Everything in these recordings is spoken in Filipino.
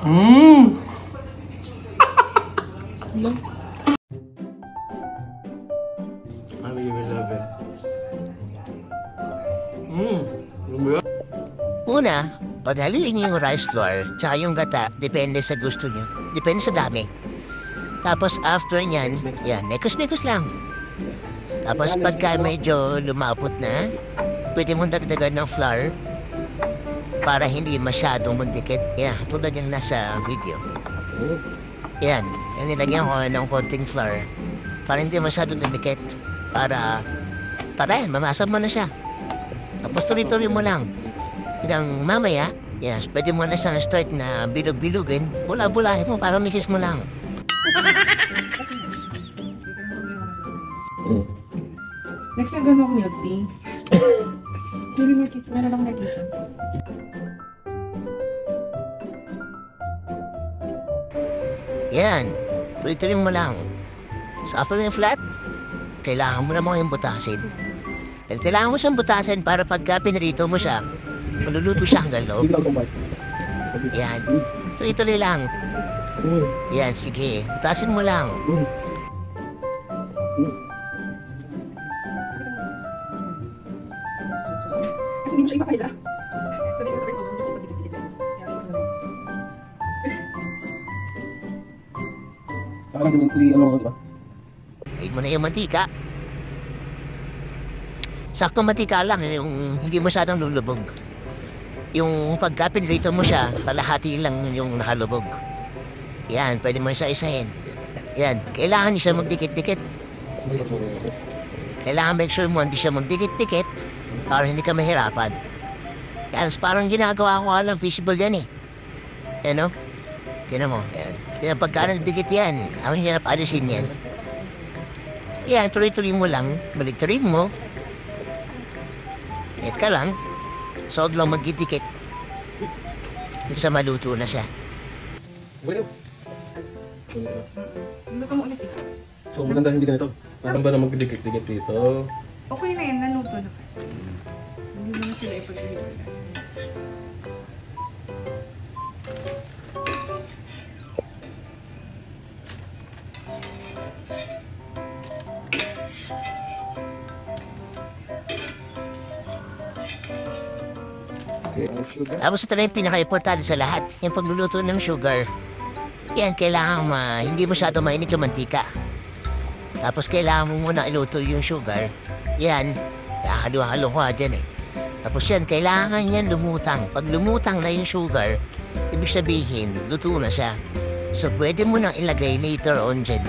Mmm. I really love it. Una, paghaluin niyo yung rice flour tsaka yung gata, depende sa gusto niyo. Depende sa dami. Tapos after nyan, yan, mekos-mekos lang. Tapos pagka medyo lumapot na, pwede mong dagdagan ng flour para hindi masyadong mundikit. Yan, tulad yung nasa video. Yan, yung nilagyan ko ng konting flour para hindi masyadong lumikit. Para yan, mamasa mo na siya. Tapos tuloy-tuloy mo lang. Hanggang mamaya, yes, pwede mo na siyang start na bilog-bilugin. Bula-bulahin mo para mikis mo lang. Next time gano'n ako milk tea. Hindi mo tito, wala lang nakita. Yan, tuloy-tuloy mo lang. Sa after yung flat, kailangan mo namang yung butasin. Dahil kailangan mo siyang butasin para pagka pinarito mo siya, maluluto siya hanggang loob. Yan, tuloy-tuloy lang. Yan, sige, butasin mo lang. Hindi mo siya ipakaila. Sabi ko sa rice flour, hindi ko dikit-dikit yan. Saka lang hindi ano, diba? Higit mo na yung mantika. Sakto mantika lang, yung hindi masyadong lulubog. Yung pagka pinrito mo siya, kalahati lang yung nakalubog. Yan, pwede mo isa-isahin. Yan, kailangan siya magdikit-dikit. Kailangan make sure mo hindi siya magdikit-dikit para hindi ka mahirapan. Yan, parang ginagawa ko alam, feasible yan eh. Yan o. Tinan mo, yan. Tinan pagka nagdikit yan, ang hirap alisin yan. Yan, tuloy-tuloy mo lang, balik-tuloy mo. Ingat ka lang, sod lang magdidikit. Sa maluto na siya. Luto mo ulit eh. So maganda hindi ganito. Parang ba na magdikit-dikit dito? Okay na yan, naluto na kasi. Hindi naman sila ipag-iwan. Okay, ang sugar. Tapos ito na yung pinaka-importante sa lahat, yung pagluluto ng sugar. Yan, kailangan hindi masyado mainit yung mantika. Tapos kailangan mo muna iluto yung sugar. Yan, halo-halo ko dyan eh. Tapos yan, kailangan yan lumutang. Pag lumutang na yung sugar, ibig sabihin, luto na siya. So pwede mo nang ilagay later on dyan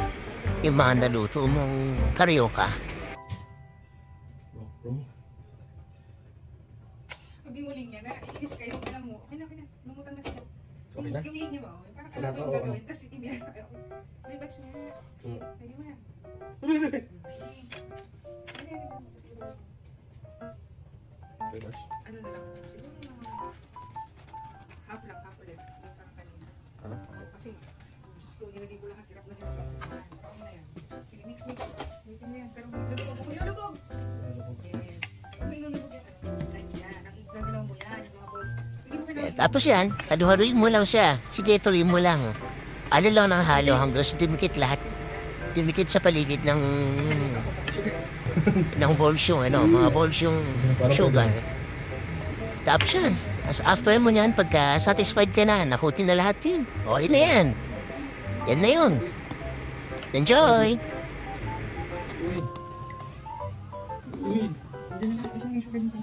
yung mga naluto mong karyoka. Pag dimuling niya na, iis kayo, alam mo, okay na, lumutang na siya. Okay na? Yung lead niya ba? Parang Sarap, alam ko yung oo. gagawin, tapos hindi na, may batch na. Pwede mo na. Ano na lang, siguro mga half lang, half ulit. Parang kanina. Kasi, gusto ko nilagay ko lahat, hirap na hirap. Okay na yan. Sige, mix. Mix na yan, pero may lulubog. Yes. May lulubog yan. Yan, nakikagalaw mo yan, mga boss. Tapos yan, haluhaluin mo lang siya. Sige, tuloy mo lang. Ano lang ng halo hanggang sa dumikit lahat. Dumikit sa paligid ng balls yung, mga balls yung sugar. Tapos yan, as after mo yan, pagka satisfied ka na, nakutin na lahat yun. Okay na yan. Yan na yun. Enjoy! Uy. Isang issue ka din sa